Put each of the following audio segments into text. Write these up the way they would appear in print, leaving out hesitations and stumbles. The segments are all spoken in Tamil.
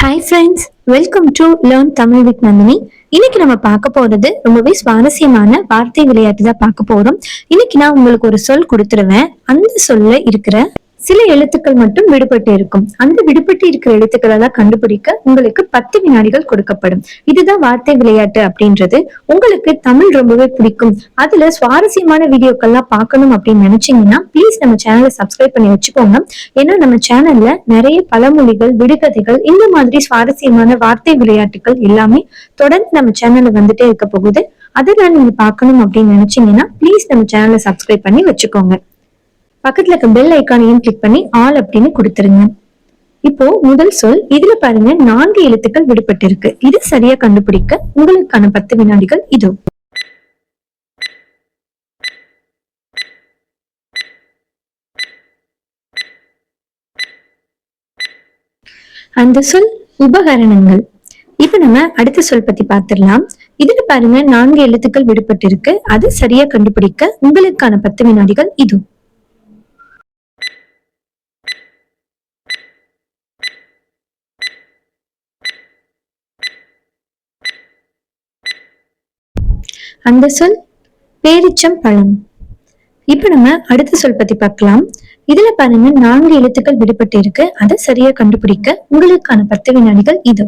Hi friends, welcome to learn Tamil with Nandini. இன்னைக்கு நம்ம பார்க்க போறது ரொம்பவே சுவாரஸ்யமான வார்த்தை விளையாட்டு தான் பார்க்க போறோம். இன்னைக்கு நான் உங்களுக்கு ஒரு சொல் கொடுத்துருவேன். அந்த சொல்ல இருக்கிற சில எழுத்துக்கள் மட்டும் விடுபட்டு இருக்கும். அந்த விடுபட்டு இருக்கிற எழுத்துக்களை எல்லாம் கண்டுபிடிக்க உங்களுக்கு 10 வினாடிகள் கொடுக்கப்படும். இதுதான் வார்த்தை விளையாட்டு அப்படின்றது. உங்களுக்கு தமிழ் ரொம்பவே பிடிக்கும், அதுல சுவாரஸ்யமான வீடியோக்கள்லாம் பார்க்கணும் அப்படின்னு நினைச்சீங்கன்னா ப்ளீஸ் நம்ம சேனலை சப்ஸ்கிரைப் பண்ணி வச்சுக்கோங்க. ஏன்னா நம்ம சேனல்ல நிறைய பழமொழிகள், விடுகதைகள், இந்த மாதிரி சுவாரஸ்யமான வார்த்தை விளையாட்டுகள் எல்லாமே தொடர்ந்து நம்ம சேனல்ல வந்துட்டே இருக்க போகுது. அதெல்லாம் நீங்க பார்க்கணும் அப்படின்னு நினைச்சீங்கன்னா ப்ளீஸ் நம்ம சேனலை சப்ஸ்கிரைப் பண்ணி வச்சுக்கோங்க. பக்கத்துல இருக்க பெல் ஐக்கானையும் கிளிக் பண்ணி ஆல் அப்படின்னு கொடுத்துருங்க. இப்போ முதல் சொல், இதுல பாருங்க 4 எழுத்துக்கள் விடுபட்டு இருக்கு. இது சரியா கண்டுபிடிக்க உங்களுக்கான 10 வினாடிகள் இதோ. அந்த சொல் உபகரணங்கள். இப்ப நம்ம அடுத்த சொல் பத்தி பார்த்திடலாம். இதுல பாருங்க 4 எழுத்துக்கள் விடுபட்டு இருக்கு. அது சரியா கண்டுபிடிக்க உங்களுக்கான 10 வினாடிகள் இது. அந்த சொல் பேரிச்சம் பழம். இப்ப நம்ம அடுத்த சொல் பத்தி பார்க்கலாம். இதுல பாருங்க 4 எழுத்துக்கள் விடுபட்டு இருக்கு. அதை சரியா கண்டுபிடிக்க உங்களுக்கான 10 வினாடிகள் இது.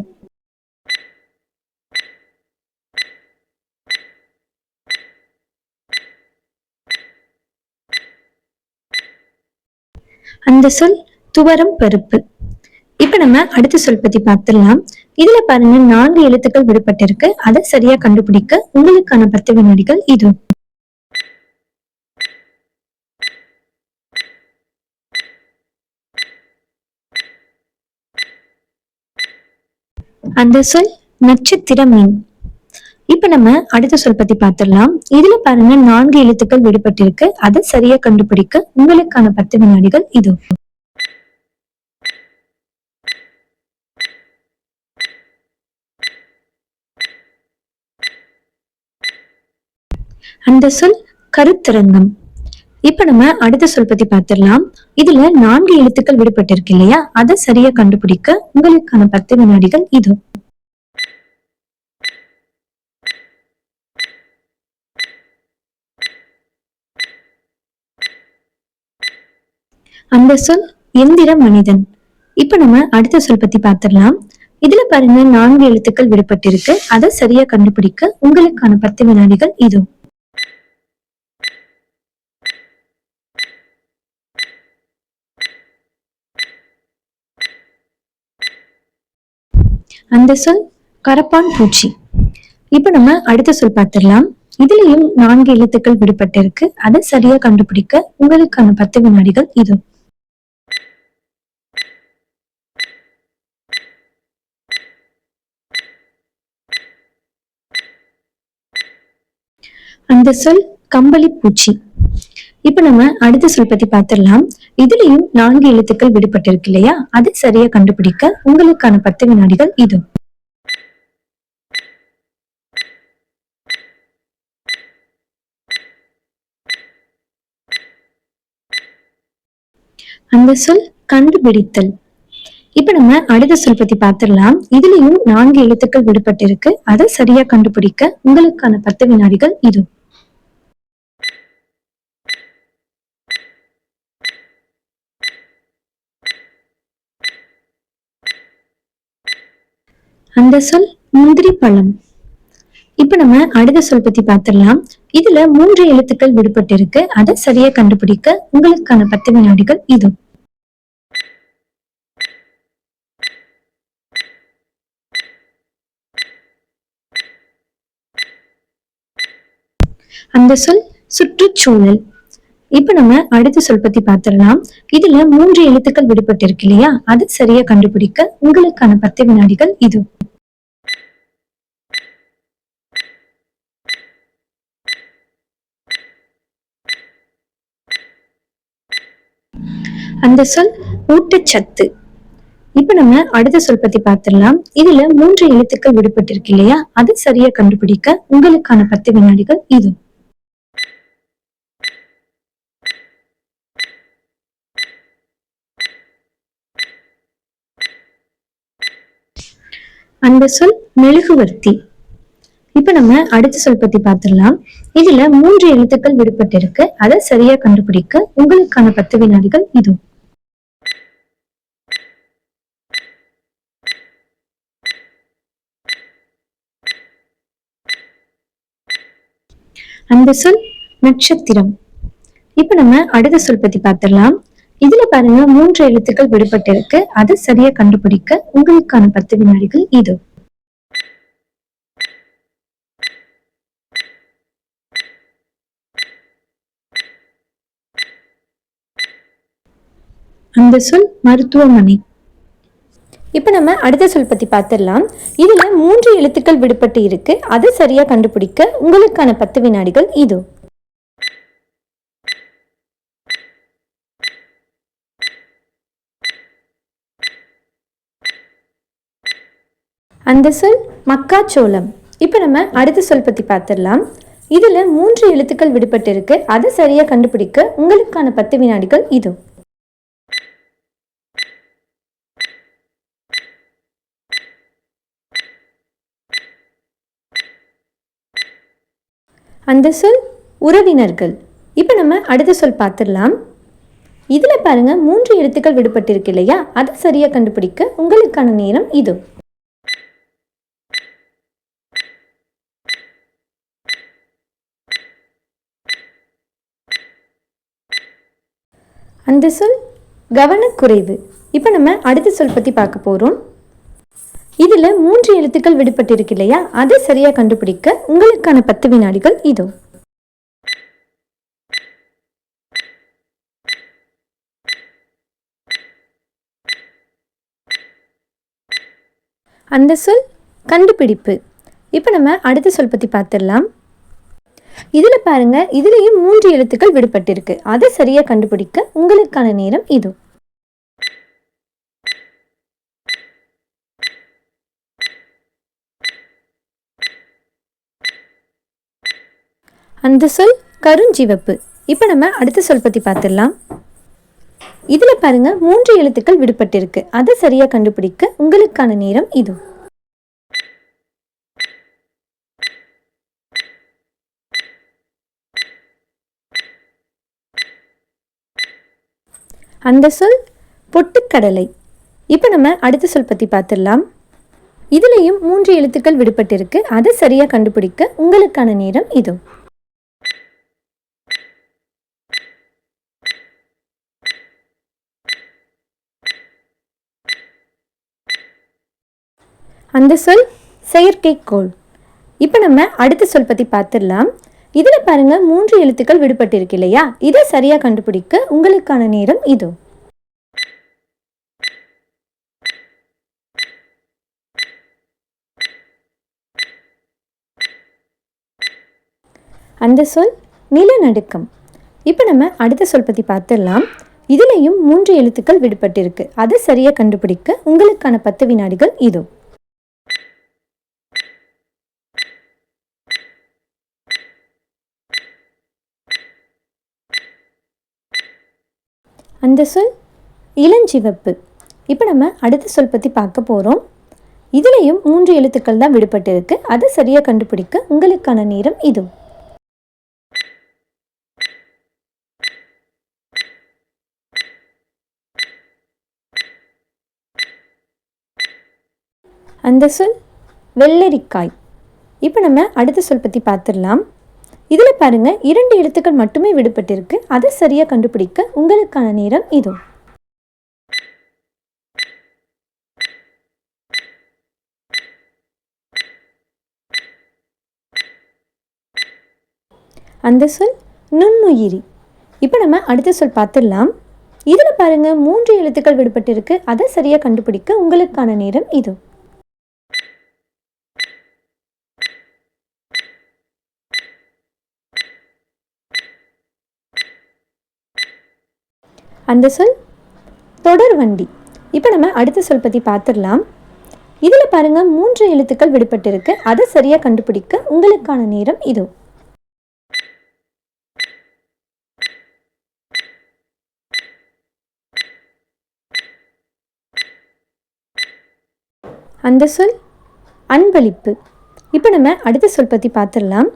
அந்த சொல் துவரம் பருப்பு. இப்ப நம்ம அடுத்த சொல் பத்தி பார்த்துடலாம். இதுல பாருங்க 4 எழுத்துக்கள் விடுபட்டு இருக்கு. அதை சரியா கண்டுபிடிக்க உங்களுக்கான 10 வினாடிகள் இது. அந்த சொல் நட்சத்திர மீன். இப்ப நம்ம அடுத்த சொல் பத்தி பார்த்துடலாம். இதுல பாருங்க 4 எழுத்துக்கள் விடுபட்டு இருக்கு. அதை சரியா கண்டுபிடிக்க உங்களுக்கான 10 வினாடிகள் இது. அந்த சொல் கருத்தரங்கம். இப்ப நம்ம அடுத்த சொல் பத்தி பார்த்திடலாம். இதுல 4 எழுத்துக்கள் விடுபட்டு இருக்கு இல்லையா, அதை சரியா கண்டுபிடிக்க உங்களுக்கான 10 வினாடிகள் இது. அந்த சொல் எந்திர மனிதன். இப்ப நம்ம அடுத்த சொல் பத்தி பார்த்திடலாம். இதுல பாருங்க 4 எழுத்துக்கள் விடுபட்டு இருக்கு. அதை சரியா கண்டுபிடிக்க உங்களுக்கான 10 வினாடிகள் இது. அந்த சொல் கரப்பான் பூச்சி. இப்ப நம்ம அடுத்த சொல் பார்த்திடலாம். இதுலயும் 4 எழுத்துக்கள் விடுபட்டு இருக்கு. அதை சரியா கண்டுபிடிக்க உங்களுக்கான 10 வினாடிகள் இது. அந்த சொல் கம்பளி பூச்சி. இப்ப நம்ம அடுத்த சொல் பத்தி பார்த்திடலாம். இதுலயும் 4 எழுத்துக்கள் விடுபட்டு இருக்கு இல்லையா, அதை சரியா கண்டுபிடிக்க உங்களுக்கான 10 வினாடிகள் இது. அந்த சொல் கண்டுபிடித்தல். இப்ப நம்ம அடுத்த சொல் பத்தி பார்த்திடலாம். இதுலயும் 4 எழுத்துக்கள் விடுபட்டு இருக்கு. அதை சரியா கண்டுபிடிக்க உங்களுக்கான 10 வினாடிகள் இது. அந்த சொல் முந்திரி பழம். இப்ப நம்ம அடுத்த சொல் பத்தி பார்த்திடலாம். இதுல 3 எழுத்துக்கள் விடுபட்டு இருக்கு. அதை சரியா கண்டுபிடிக்க உங்களுக்கான 10 வினாடிகள் இது. அந்த சொல் சுற்றுச்சூழல். இப்ப நம்ம அடுத்த சொல் பத்தி பார்த்திடலாம். இதுல 3 எழுத்துக்கள் விடுபட்டு இருக்கு இல்லையா, அது சரியா கண்டுபிடிக்க உங்களுக்கான 10 வினாடிகள் இது. அந்த சொல் ஊட்டச்சத்து. இப்ப நம்ம அடுத்த சொல் பத்தி பார்த்திடலாம். இதுல 3 எழுத்துக்கள் விடுபட்டு இருக்கு இல்லையா, அது சரியா கண்டுபிடிக்க உங்களுக்கான 10 வினாடிகள் இது. அந்த சொல் மெழுகுவர்த்தி. இப்ப நம்ம அடுத்த சொல் பத்தி பார்த்துடலாம். இதுல 3 எழுத்துக்கள் விடுபட்டு இருக்கு. அதை சரியா கண்டுபிடிக்க உங்களுக்கான 10 வினாடிகள் இது. அந்த சொல் நட்சத்திரம். இப்ப நம்ம அடுத்த சொல் பத்தி பார்த்துடலாம். இதுல பாருங்க 3 எழுத்துக்கள் விடுபட்டு இருக்கு. அதை சரியா கண்டுபிடிக்க உங்களுக்கான 10 வினாடிகள் இது. அந்த சொல் மருத்துவமனை. இப்ப நம்ம அடுத்த சொல் பத்தி பார்த்துடலாம். இதுல 3 எழுத்துக்கள் விடுபட்டு இருக்கு. அதை சரியா கண்டுபிடிக்க உங்களுக்கான 10 வினாடிகள் இது. அந்த சொல் மக்காச்சோளம். இப்ப நம்ம அடுத்த சொல் பத்தி பார்த்துடலாம். இதுல 3 எழுத்துக்கள் விடுபட்டு இருக்கு. அதை சரியா கண்டுபிடிக்க உங்களுக்கான 10 வினாடிகள் இது. அந்த சொல் உறவினர்கள். இப்ப நம்ம அடுத்த சொல் பார்த்துடலாம். இதுல பாருங்க 3 எழுத்துக்கள் விடுபட்டு இருக்கு இல்லையா, அதை சரியா கண்டுபிடிக்க உங்களுக்கான நேரம் இது. அந்த சொல் கவனக்குறைவு. இப்ப நம்ம அடுத்த சொல் பத்தி பார்க்க போறோம். இதுல 3 எழுத்துக்கள் விடுபட்டு இருக்கு இல்லையா, அதை சரியா கண்டுபிடிக்க உங்களுக்கான 10 வினாடிகள் இதோ. அந்த சொல் கண்டுபிடிப்பு. இப்ப நம்ம அடுத்த சொல் பத்தி பார்த்துடலாம். இதுல பாருங்க, இதுலயும் 3 எழுத்துக்கள் விடுபட்டு இருக்கு. அதை சரியா கண்டுபிடிக்க உங்களுக்கான நேரம் இது. அந்த சொல் கருஞ்சிவப்பு. இப்ப நம்ம அடுத்த சொல் பத்தி பார்த்துடலாம். இதுல பாருங்க 3 எழுத்துக்கள் விடுபட்டு இருக்கு. அதை சரியா கண்டுபிடிக்க உங்களுக்கான நேரம் இது. அந்த சொல் பொட்டுக்கடலை. இப்ப நம்ம அடுத்த சொல் பத்தி பார்த்துடலாம். இதுலயும் 3 எழுத்துக்கள் விடுபட்டு இருக்கு. அதை சரியா கண்டுபிடிக்க உங்களுக்கான நேரம் இது. அந்த சொல் செயற்கைக்கோள். இப்ப நம்ம அடுத்த சொல் பத்தி பார்த்துடலாம். இதுல பாருங்க 3 எழுத்துக்கள் விடுபட்டு இருக்கு இல்லையா, இதை சரியா கண்டுபிடிக்க உங்களுக்கான நேரம் இது. அந்த சொல் நிலநடுக்கம். இப்ப நம்ம அடுத்த சொல் பத்தி பார்த்துடலாம். இதுலயும் 3 எழுத்துக்கள் விடுபட்டு இருக்கு. அதை சரியா கண்டுபிடிக்க உங்களுக்கான 10 வினாடிகள் இது. அந்த சொல் இளஞ்சிவப்பு. இப்போ நம்ம அடுத்த சொல் பற்றி பார்க்க போகிறோம். இதுலேயும் 3 எழுத்துக்கள் தான் விடுபட்டு இருக்கு. அதை சரியாக கண்டுபிடிக்க உங்களுக்கான நேரம் இது. அந்த சொல் வெள்ளரிக்காய். இப்போ நம்ம அடுத்த சொல் பற்றி பார்த்துடலாம். இதில் பாருங்க 2 எழுத்துக்கள் மட்டுமே விடுபட்டு இருக்கு. அதை சரியாக கண்டுபிடிக்க உங்களுக்கான நேரம் இது. அந்த சொல் நுண்ணுயிரி. இப்போ நம்ம அடுத்த சொல் பார்த்துடலாம். இதில் பாருங்க 3 எழுத்துக்கள் விடுபட்டு இருக்கு. அதை சரியாக கண்டுபிடிக்க உங்களுக்கான நேரம் இது. அந்த சொல் தொடர்வண்டி. இப்போ நம்ம அடுத்த சொல் பற்றி பார்த்துடலாம். இதில் பாருங்க 3 எழுத்துக்கள் விடுபட்டு இருக்கு. அதை சரியாக கண்டுபிடிக்க உங்களுக்கான நேரம் இது. அந்த சொல் அன்பளிப்பு. இப்போ நம்ம அடுத்த சொல் பற்றி பார்த்துடலாம்.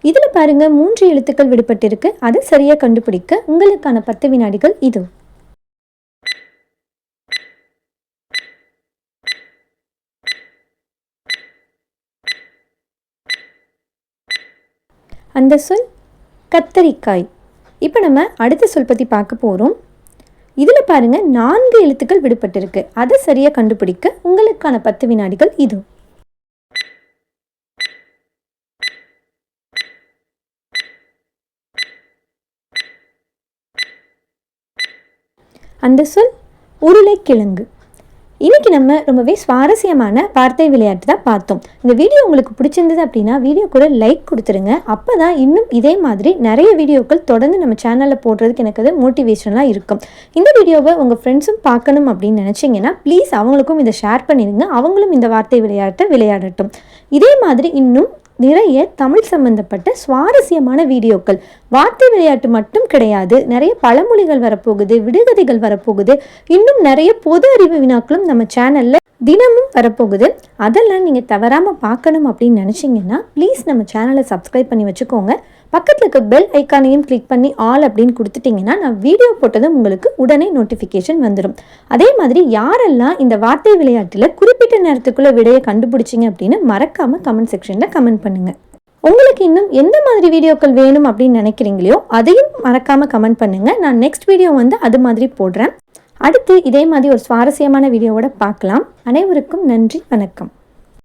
இதில் பாருங்கள் 3 எழுத்துக்கள் விடுபட்டிருக்கு. அதை சரியாக கண்டுபிடிக்க உங்களுக்கான 10 வினாடிகள் இது. அந்த சொல் கத்தரிக்காய். இப்போ நம்ம அடுத்த சொல் பற்றி பார்க்க போகிறோம். இதில் பாருங்கள் 4 எழுத்துக்கள் விடுபட்டிருக்கு. அதை சரியாக கண்டுபிடிக்க உங்களுக்கான 10 வினாடிகள் இது. அந்த சொல் உருளைக்கிழங்கு. இன்னைக்கு நம்ம ரொம்பவே சுவாரஸ்யமான வார்த்தை விளையாட்டு தான் பார்த்தோம். இந்த வீடியோ உங்களுக்கு பிடிச்சிருந்தது அப்படின்னா வீடியோ கூட லைக் கொடுத்துருங்க. அப்போ தான் இன்னும் இதே மாதிரி நிறைய வீடியோக்கள் தொடர்ந்து நம்ம சேனலில் போடுறதுக்கு எனக்கு அது மோட்டிவேஷனலாக இருக்கும். இந்த வீடியோவை உங்கள் ஃப்ரெண்ட்ஸும் பார்க்கணும் அப்படின்னு நினச்சிங்கன்னா ப்ளீஸ் அவங்களுக்கும் இதை ஷேர் பண்ணிடுங்க. அவங்களும் இந்த வார்த்தை விளையாட்டை விளையாடட்டும். இதே மாதிரி இன்னும் நிறைய தமிழ் சம்பந்தப்பட்ட சுவாரஸ்யமான வீடியோக்கள், வார்த்தை விளையாட்டு மட்டும் கிடையாது, நிறைய பழமொழிகள் வரப்போகுது, விடுகதைகள் வரப்போகுது, இன்னும் நிறைய பொது அறிவு வினாக்களும் நம்ம சேனல்ல தினமும் வரப்போகுது. அதெல்லாம் நீங்கள் தவறாமல் பார்க்கணும் அப்படின்னு நினச்சிங்கன்னா ப்ளீஸ் நம்ம சேனலை சப்ஸ்கிரைப் பண்ணி வச்சுக்கோங்க. பக்கத்தில் இருக்க பெல் ஐக்கானையும் கிளிக் பண்ணி ஆல் அப்படின்னு கொடுத்துட்டிங்கன்னா நான் வீடியோ போட்டதும் உங்களுக்கு உடனே நோட்டிஃபிகேஷன் வந்துடும். அதே மாதிரி யாரெல்லாம் இந்த வார்த்தை விளையாட்டில் குறிப்பிட்ட நேரத்துக்குள்ளே விடையை கண்டுபிடிச்சிங்க அப்படின்னு மறக்காமல் கமெண்ட் செக்ஷனில் கமெண்ட் பண்ணுங்கள். உங்களுக்கு இன்னும் எந்த மாதிரி வீடியோக்கள் வேணும் அப்படின்னு நினைக்கிறீங்களோ அதையும் மறக்காமல் கமெண்ட் பண்ணுங்கள். நான் நெக்ஸ்ட் வீடியோ அது மாதிரி போடுறேன். அடுத்து இதே மாதிரி ஒரு சுவாரஸ்யமான வீடியோவோட பார்க்கலாம். அனைவருக்கும் நன்றி, வணக்கம்.